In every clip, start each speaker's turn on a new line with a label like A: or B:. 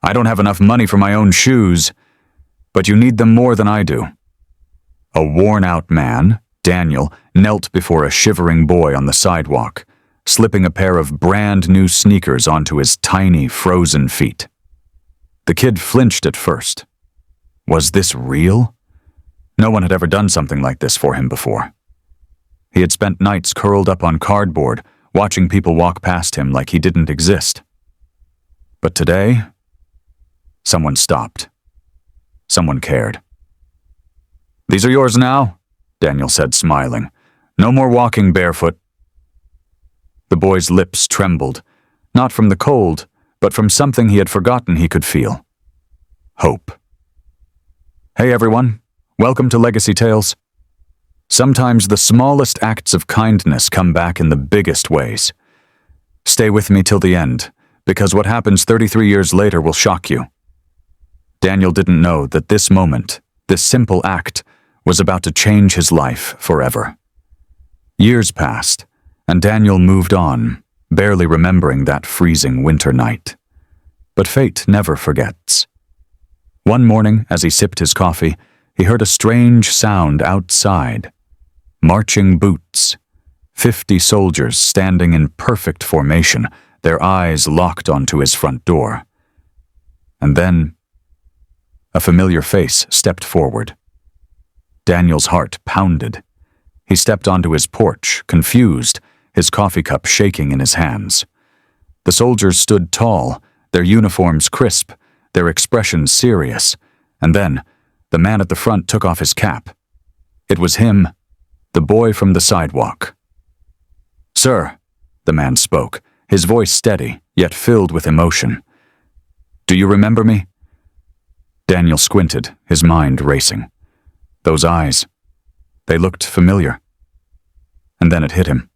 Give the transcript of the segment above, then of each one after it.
A: I don't have enough money for my own shoes, but you need them more than I do." A worn-out man, Daniel, knelt before a shivering boy on the sidewalk, slipping a pair of brand-new sneakers onto his tiny, frozen feet. The kid flinched at first. Was this real? No one had ever done something like this for him before. He had spent nights curled up on cardboard, watching people walk past him like he didn't exist. But today, someone stopped. Someone cared. "These are yours now," Daniel said, smiling. "No more walking barefoot." The boy's lips trembled, not from the cold, but from something he had forgotten he could feel. Hope. "Hey everyone, welcome to Legacy Tales." Sometimes the smallest acts of kindness come back in the biggest ways. Stay with me till the end, because what happens 33 years later will shock you. Daniel didn't know that this moment, this simple act, was about to change his life forever. Years passed, and Daniel moved on, barely remembering that freezing winter night. But fate never forgets. One morning, as he sipped his coffee, he heard a strange sound outside. Marching boots. 50 soldiers standing in perfect formation, their eyes locked onto his front door. And then, a familiar face stepped forward. Daniel's heart pounded. He stepped onto his porch, confused, his coffee cup shaking in his hands. The soldiers stood tall, their uniforms crisp, their expressions serious, and then the man at the front took off his cap. It was him, the boy from the sidewalk. "Sir," the man spoke, his voice steady, yet filled with emotion. "Do you remember me?" Daniel squinted, his mind racing. Those eyes, they looked familiar. And then it hit him.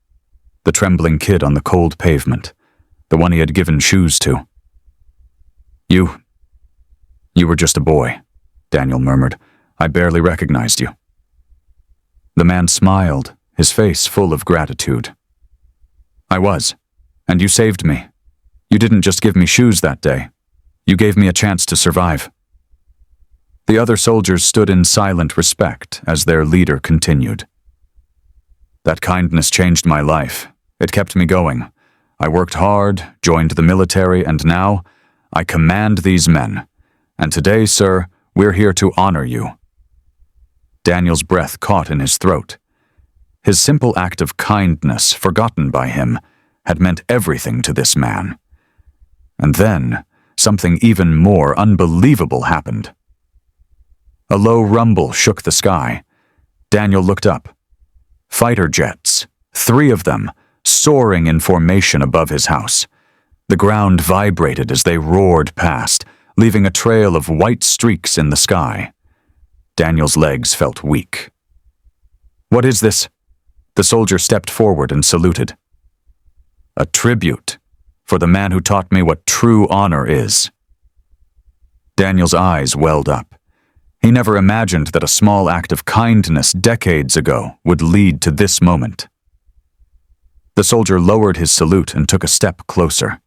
A: The trembling kid on the cold pavement, the one he had given shoes to. You were just a boy," Daniel murmured. "I barely recognized you." The man smiled, his face full of gratitude. "I was, and you saved me. You didn't just give me shoes that day. You gave me a chance to survive." The other soldiers stood in silent respect as their leader continued. "That kindness changed my life. It kept me going. I worked hard, joined the military, and now I command these men. And today, sir, we're here to honor you." Daniel's breath caught in his throat. His simple act of kindness, forgotten by him, had meant everything to this man. And then, something even more unbelievable happened. A low rumble shook the sky. Daniel looked up. Fighter jets, 3 of them, soaring in formation above his house. The ground vibrated as they roared past, leaving a trail of white streaks in the sky. Daniel's legs felt weak. "What is this?" The soldier stepped forward and saluted. "A tribute for the man who taught me what true honor is." Daniel's eyes welled up. He never imagined that a small act of kindness decades ago would lead to this moment. The soldier lowered his salute and took a step closer.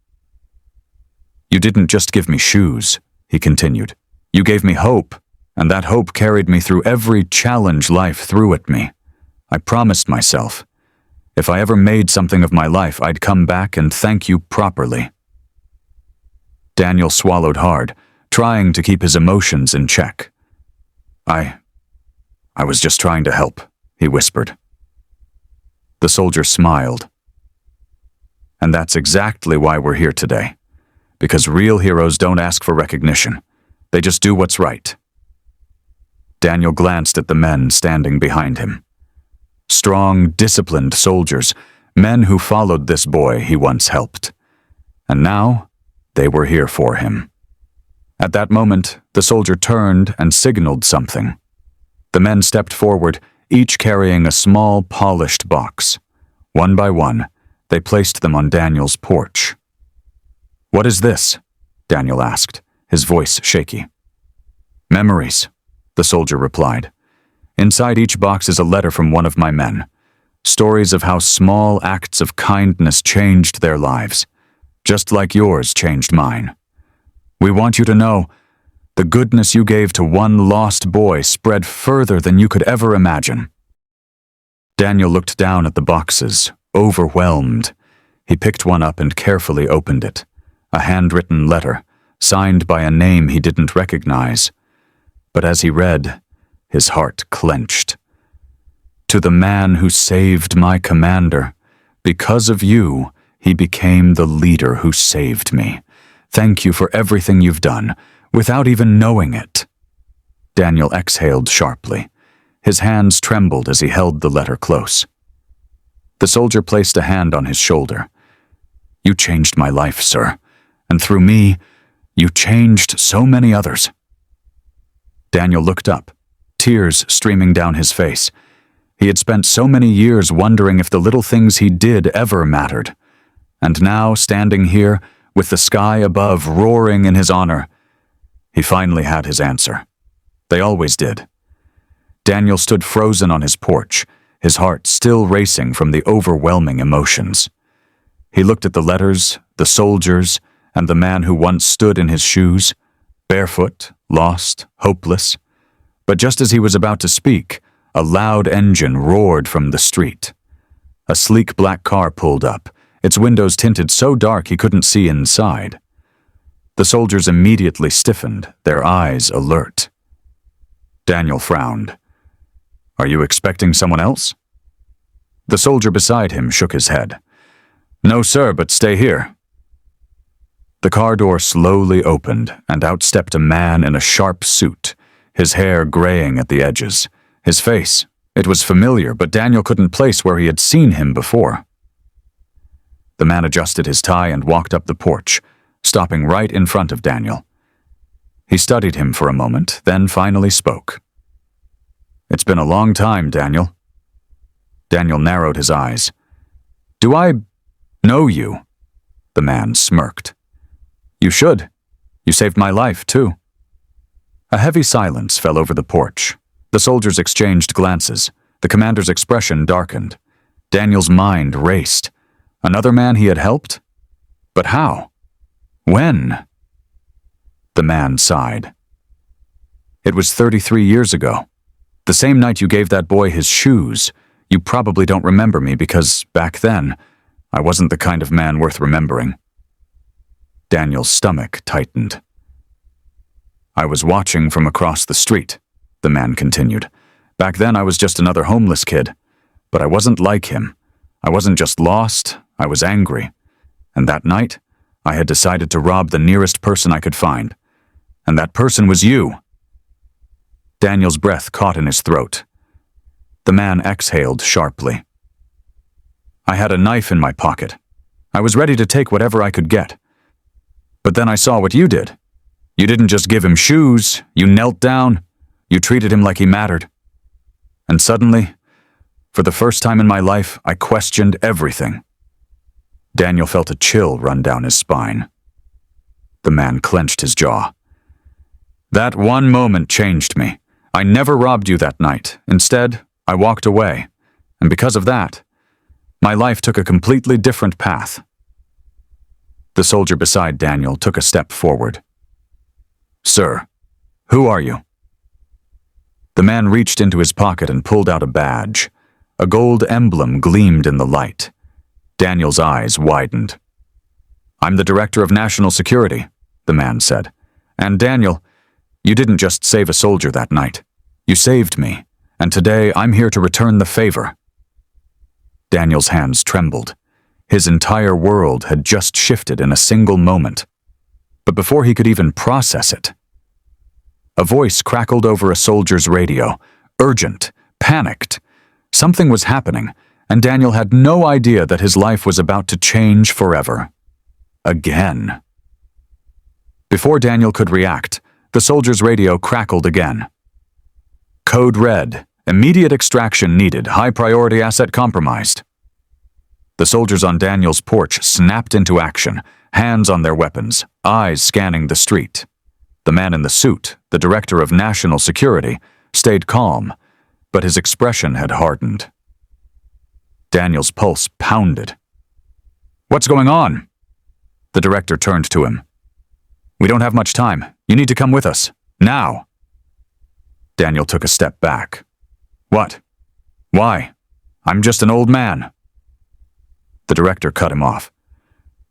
A: "You didn't just give me shoes," he continued. "You gave me hope, and that hope carried me through every challenge life threw at me. I promised myself, if I ever made something of my life, I'd come back and thank you properly." Daniel swallowed hard, trying to keep his emotions in check. I was just trying to help," he whispered. The soldier smiled. "And that's exactly why we're here today. Because real heroes don't ask for recognition. They just do what's right." Daniel glanced at the men standing behind him. Strong, disciplined soldiers, men who followed this boy he once helped. And now, they were here for him. At that moment, the soldier turned and signaled something. The men stepped forward, each carrying a small, polished box. One by one, they placed them on Daniel's porch. "What is this?" Daniel asked, his voice shaky. "Memories," the soldier replied. "Inside each box is a letter from one of my men. Stories of how small acts of kindness changed their lives, just like yours changed mine. We want you to know the goodness you gave to one lost boy spread further than you could ever imagine." Daniel looked down at the boxes, overwhelmed. He picked one up and carefully opened it. A handwritten letter, signed by a name he didn't recognize. But as he read, his heart clenched. "To the man who saved my commander. Because of you, he became the leader who saved me. Thank you for everything you've done, without even knowing it." Daniel exhaled sharply. His hands trembled as he held the letter close. The soldier placed a hand on his shoulder. "You changed my life, sir, and through me, you changed so many others." Daniel looked up, tears streaming down his face. He had spent so many years wondering if the little things he did ever mattered. And now, standing here, with the sky above roaring in his honor, he finally had his answer. They always did. Daniel stood frozen on his porch, his heart still racing from the overwhelming emotions. He looked at the letters, the soldiers, and the man who once stood in his shoes, barefoot, lost, hopeless. But just as he was about to speak, a loud engine roared from the street. A sleek black car pulled up, its windows tinted so dark he couldn't see inside. The soldiers immediately stiffened, their eyes alert. Daniel frowned. "Are you expecting someone else?" The soldier beside him shook his head. "No, sir, but stay here." The car door slowly opened, and out stepped a man in a sharp suit, his hair graying at the edges. His face, it was familiar, but Daniel couldn't place where he had seen him before. The man adjusted his tie and walked up the porch, stopping right in front of Daniel. He studied him for a moment, then finally spoke. "It's been a long time, Daniel." Daniel narrowed his eyes. "Do I know you?" The man smirked. "You should. You saved my life, too." A heavy silence fell over the porch. The soldiers exchanged glances. The commander's expression darkened. Daniel's mind raced. Another man he had helped? But how? When? The man sighed. "It was 33 years ago. The same night you gave that boy his shoes. You probably don't remember me because, back then, I wasn't the kind of man worth remembering." Daniel's stomach tightened. "I was watching from across the street," the man continued. "Back then I was just another homeless kid. But I wasn't like him. I wasn't just lost, I was angry. And that night, I had decided to rob the nearest person I could find. And that person was you." Daniel's breath caught in his throat. The man exhaled sharply. "I had a knife in my pocket. I was ready to take whatever I could get. But then I saw what you did. You didn't just give him shoes, you knelt down, you treated him like he mattered. And suddenly, for the first time in my life, I questioned everything." Daniel felt a chill run down his spine. The man clenched his jaw. "That one moment changed me. I never robbed you that night. Instead, I walked away. And because of that, my life took a completely different path." The soldier beside Daniel took a step forward. "Sir, who are you?" The man reached into his pocket and pulled out a badge. A gold emblem gleamed in the light. Daniel's eyes widened. "I'm the Director of National Security," the man said. "And Daniel, you didn't just save a soldier that night. You saved me, and today I'm here to return the favor." Daniel's hands trembled. His entire world had just shifted in a single moment. But before he could even process it, a voice crackled over a soldier's radio, urgent, panicked. Something was happening, and Daniel had no idea that his life was about to change forever. Again. Before Daniel could react, the soldier's radio crackled again. "Code red. Immediate extraction needed. High priority asset compromised." The soldiers on Daniel's porch snapped into action, hands on their weapons, eyes scanning the street. The man in the suit, the Director of National Security, stayed calm, but his expression had hardened. Daniel's pulse pounded. "What's going on?" The director turned to him. We don't have much time. You need to come with us. Now. Daniel took a step back. What? Why? I'm just an old man. The director cut him off.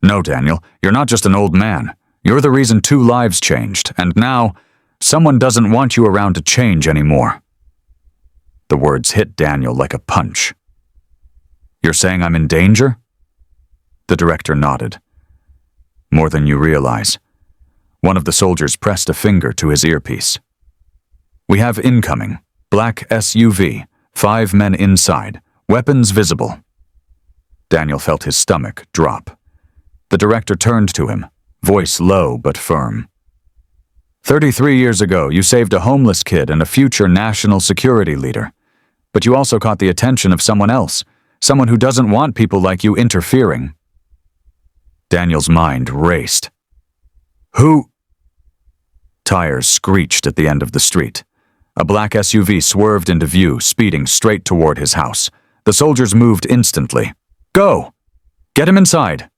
A: No, Daniel, you're not just an old man. You're the reason 2 lives changed, and now someone doesn't want you around to change anymore. The words hit Daniel like a punch. You're saying I'm in danger? The director nodded. More than you realize. One of the soldiers pressed a finger to his earpiece. We have incoming. Black SUV. 5 men inside. Weapons visible. Daniel felt his stomach drop. The director turned to him, voice low but firm. 33 years ago, you saved a homeless kid and a future national security leader. But you also caught the attention of someone else, someone who doesn't want people like you interfering. Daniel's mind raced. Who? Tires screeched at the end of the street. A black SUV swerved into view, speeding straight toward his house. The soldiers moved instantly. Go! Get him inside!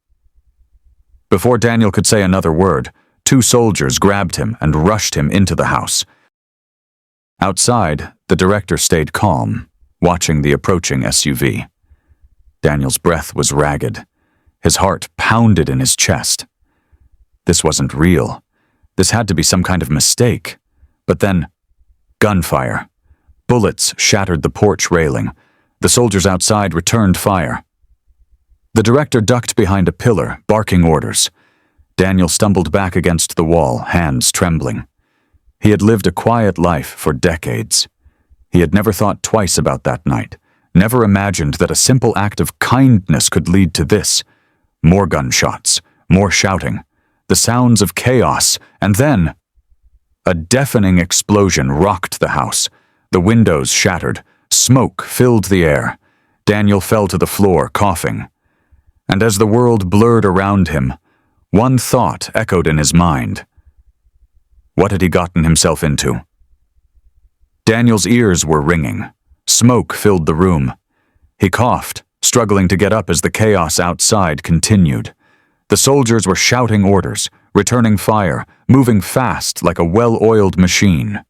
A: Before Daniel could say another word, 2 soldiers grabbed him and rushed him into the house. Outside, the director stayed calm, watching the approaching SUV. Daniel's breath was ragged. His heart pounded in his chest. This wasn't real. This had to be some kind of mistake. But then, gunfire. Bullets shattered the porch railing. The soldiers outside returned fire. The director ducked behind a pillar, barking orders. Daniel stumbled back against the wall, hands trembling. He had lived a quiet life for decades. He had never thought twice about that night, never imagined that a simple act of kindness could lead to this. More gunshots, more shouting, the sounds of chaos, and then a deafening explosion rocked the house. The windows shattered, smoke filled the air. Daniel fell to the floor, coughing. And as the world blurred around him, one thought echoed in his mind. What had he gotten himself into? Daniel's ears were ringing. Smoke filled the room. He coughed, struggling to get up as the chaos outside continued. The soldiers were shouting orders, returning fire, moving fast like a well-oiled machine.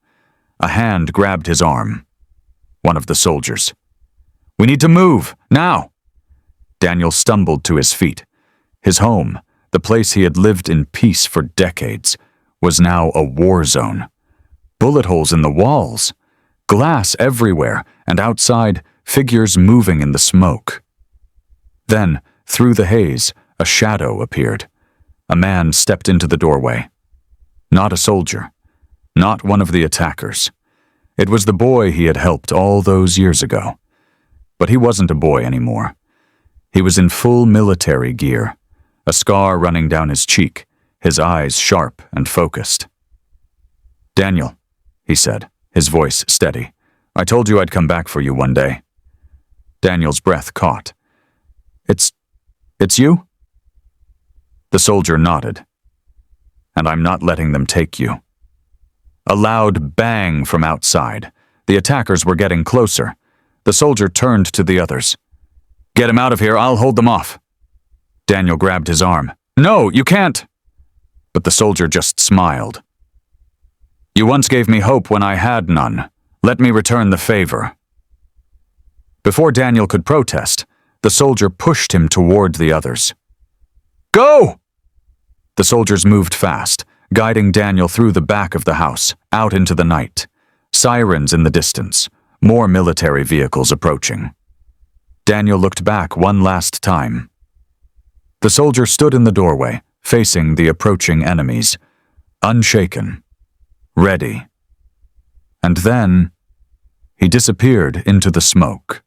A: A hand grabbed his arm. One of the soldiers. We need to move, now! Daniel stumbled to his feet. His home, the place he had lived in peace for decades, was now a war zone. Bullet holes in the walls, glass everywhere, and outside, figures moving in the smoke. Then, through the haze, a shadow appeared. A man stepped into the doorway. Not a soldier. Not one of the attackers. It was the boy he had helped all those years ago. But he wasn't a boy anymore. He was in full military gear, a scar running down his cheek, his eyes sharp and focused. Daniel, he said, his voice steady. I told you I'd come back for you one day. Daniel's breath caught. It's you? The soldier nodded. And I'm not letting them take you. A loud bang from outside. The attackers were getting closer. The soldier turned to the others. Get him out of here, I'll hold them off. Daniel grabbed his arm. No, you can't! But the soldier just smiled. You once gave me hope when I had none. Let me return the favor. Before Daniel could protest, the soldier pushed him toward the others. Go! The soldiers moved fast, guiding Daniel through the back of the house, out into the night. Sirens in the distance, more military vehicles approaching. Daniel looked back one last time. The soldier stood in the doorway, facing the approaching enemies, unshaken, ready. And then he disappeared into the smoke.